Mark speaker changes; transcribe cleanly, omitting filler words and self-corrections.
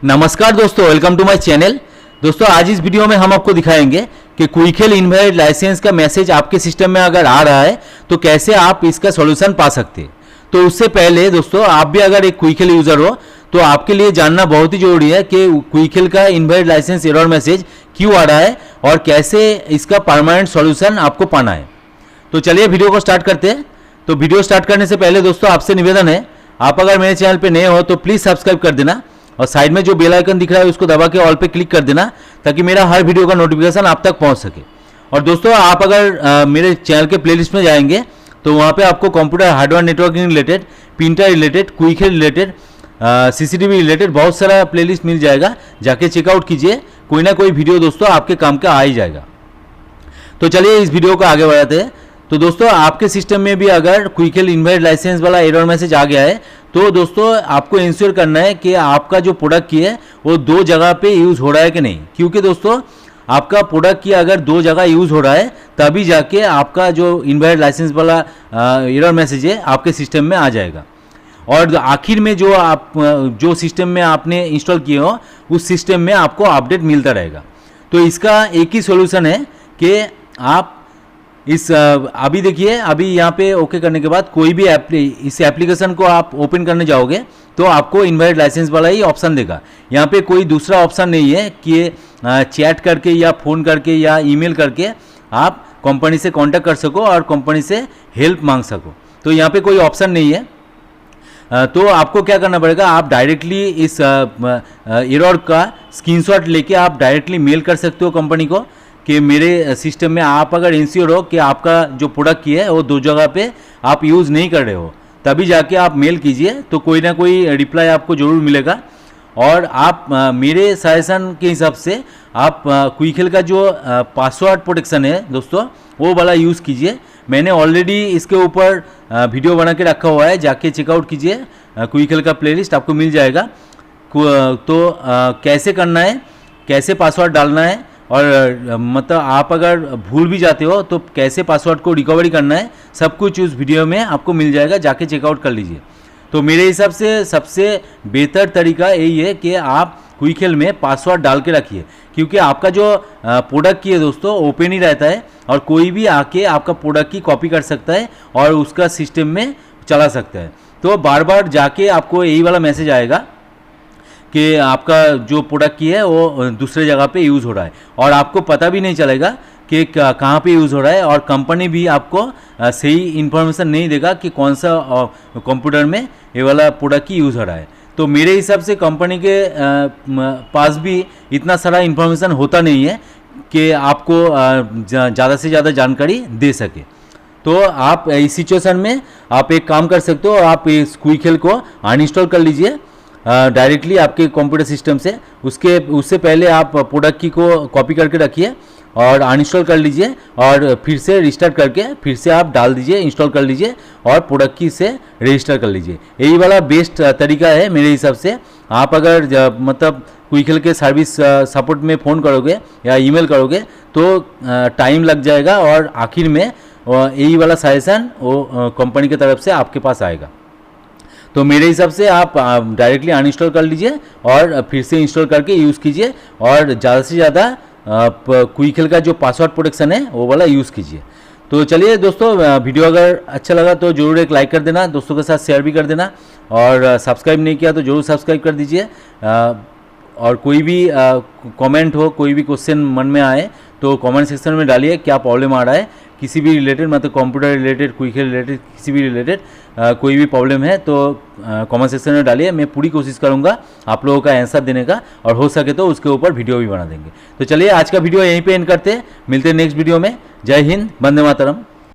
Speaker 1: नमस्कार दोस्तों, welcome to my channel. दोस्तों आज इस वीडियो में हम आपको दिखाएंगे कि क्विकहेल इनवैलिड लाइसेंस का मैसेज आपके सिस्टम में अगर आ रहा है तो कैसे आप इसका सॉल्यूशन पा सकते हैं। तो उससे पहले दोस्तों, आप भी अगर एक क्विकहेल यूज़र हो तो आपके लिए जानना बहुत ही जरूरी है कि क्विकहेल का इनवैलिड लाइसेंस एरर मैसेज क्यों आ रहा है और कैसे इसका परमानेंट सॉल्यूशन आपको पाना है। तो चलिए वीडियो को स्टार्ट करते हैं। तो वीडियो स्टार्ट करने से पहले दोस्तों आपसे निवेदन है, आप अगर मेरे चैनल पर नए हो तो प्लीज़ सब्सक्राइब कर देना और साइड में जो बेल आइकन दिख रहा है उसको दबा के ऑल पे क्लिक कर देना ताकि मेरा हर वीडियो का नोटिफिकेशन आप तक पहुंच सके। और दोस्तों आप अगर मेरे चैनल के प्लेलिस्ट में जाएंगे तो वहां पे आपको computer hardware networking related, printer related, Quick Heal related, CCTV related बहुत सारा प्लेलिस्ट मिल जाएगा, जाके चेकआउट कीजिए। कोई ना कोई वीडियो दोस्तों आपके काम का आ ही जाएगा। तो चलिए इस वीडियो को आगे बढ़ाते हैं। तो दोस्तों आपके सिस्टम में भी अगर क्विकहेल इनवैलिड लाइसेंस वाला एरर मैसेज आ गया है तो दोस्तों आपको इंश्योर करना है कि आपका जो प्रोडक्ट की है वो दो जगह पे यूज़ हो रहा है कि नहीं, क्योंकि दोस्तों आपका प्रोडक्ट की अगर दो जगह यूज़ हो रहा है तभी जाके आपका जो इनवैलिड लाइसेंस वाला एरर मैसेज है आपके सिस्टम में आ जाएगा। और आखिर में जो सिस्टम में आपने इंस्टॉल किए हो उस सिस्टम में आपको अपडेट मिलता रहेगा। तो इसका एक ही सॉल्यूशन है कि आप अभी देखिए, अभी यहाँ पे ओके करने के बाद कोई भी इस एप्लीकेशन को आप ओपन करने जाओगे तो आपको इनवैलिड लाइसेंस वाला ही ऑप्शन देगा। यहाँ पे कोई दूसरा ऑप्शन नहीं है कि चैट करके या फ़ोन करके या ईमेल करके आप कंपनी से कांटेक्ट कर सको और कंपनी से हेल्प मांग सको। तो यहाँ पे कोई ऑप्शन नहीं है। तो आपको क्या करना पड़ेगा, आप डायरेक्टली इस एरर का स्क्रीनशॉट लेके आप डायरेक्टली मेल कर सकते हो कंपनी को कि मेरे सिस्टम में आप अगर इंश्योर हो कि आपका जो प्रोडक्ट की है वो दो जगह पे आप यूज़ नहीं कर रहे हो, तभी जाके आप मेल कीजिए तो कोई ना कोई रिप्लाई आपको ज़रूर मिलेगा। और आप मेरे सजेशन के हिसाब से आप क्विकहेल का जो पासवर्ड प्रोटेक्शन है दोस्तों वो वाला यूज़ कीजिए। मैंने ऑलरेडी इसके ऊपर वीडियो बना के रखा हुआ है, जाके चेकआउट कीजिए। क्विकहेल का प्लेलिस्ट आपको मिल जाएगा। तो कैसे करना है, कैसे पासवर्ड डालना है और मतलब आप अगर भूल भी जाते हो तो कैसे पासवर्ड को रिकवरी करना है, सब कुछ उस वीडियो में आपको मिल जाएगा, जाके चेकआउट कर लीजिए। तो मेरे हिसाब से सबसे बेहतर तरीका यही है कि आप क्विकहेल में पासवर्ड डाल के रखिए, क्योंकि आपका जो प्रोडक्ट की है दोस्तों ओपन ही रहता है और कोई भी आके आपका प्रोडक्ट की कॉपी कर सकता है और उसका सिस्टम में चला सकता है। तो बार बार जाके आपको यही वाला मैसेज आएगा कि आपका जो प्रोडक्ट की है वो दूसरे जगह पे यूज़ हो रहा है और आपको पता भी नहीं चलेगा कि कहाँ पे यूज़ हो रहा है और कंपनी भी आपको सही इन्फॉर्मेशन नहीं देगा कि कौन सा कंप्यूटर में ये वाला प्रोडक्ट की यूज़ हो रहा है। तो मेरे हिसाब से कंपनी के पास भी इतना सारा इन्फॉर्मेशन होता नहीं है कि आपको ज़्यादा से ज़्यादा जानकारी दे सके। तो आप इस सिचुएशन में आप एक काम कर सकते हो, आप इस क्विकहेल को अनइंस्टॉल कर लीजिए डायरेक्टली आपके कंप्यूटर सिस्टम से। उससे पहले आप प्रोडक्ट की को कॉपी करके रखिए और अनइंस्टॉल कर लीजिए और फिर से रिस्टार्ट करके फिर से आप डाल दीजिए, इंस्टॉल कर लीजिए और प्रोडक्ट की से रजिस्टर कर लीजिए। यही वाला बेस्ट तरीका है मेरे हिसाब से। आप अगर मतलब क्विकहेल के सर्विस सपोर्ट में फ़ोन करोगे या ईमेल करोगे तो टाइम लग जाएगा और आखिर में यही वाला सजेशन वो कंपनी की तरफ से आपके पास आएगा। तो मेरे हिसाब से आप डायरेक्टली अनइंस्टॉल कर लीजिए और फिर से इंस्टॉल करके यूज़ कीजिए और ज़्यादा से ज़्यादा क्विकहेल का जो पासवर्ड प्रोटेक्शन है वो वाला यूज़ कीजिए। तो चलिए दोस्तों, वीडियो अगर अच्छा लगा तो ज़रूर एक लाइक कर देना, दोस्तों के साथ शेयर भी कर देना और सब्सक्राइब नहीं किया तो ज़रूर सब्सक्राइब कर दीजिए। और कोई भी कमेंट हो, कोई भी क्वेश्चन मन में आए तो कमेंट सेक्शन में डालिए क्या प्रॉब्लम आ रहा है, किसी भी रिलेटेड, मतलब कंप्यूटर रिलेटेड, क्विकहेल रिलेटेड, किसी भी रिलेटेड कोई भी प्रॉब्लम है तो कमेंट सेक्शन में डालिए। मैं पूरी कोशिश करूंगा आप लोगों का आंसर देने का और हो सके तो उसके ऊपर वीडियो भी बना देंगे। तो चलिए आज का वीडियो यहीं पे एंड करते हैं, मिलते हैं नेक्स्ट वीडियो में। जय हिंद, वंदे मातरम।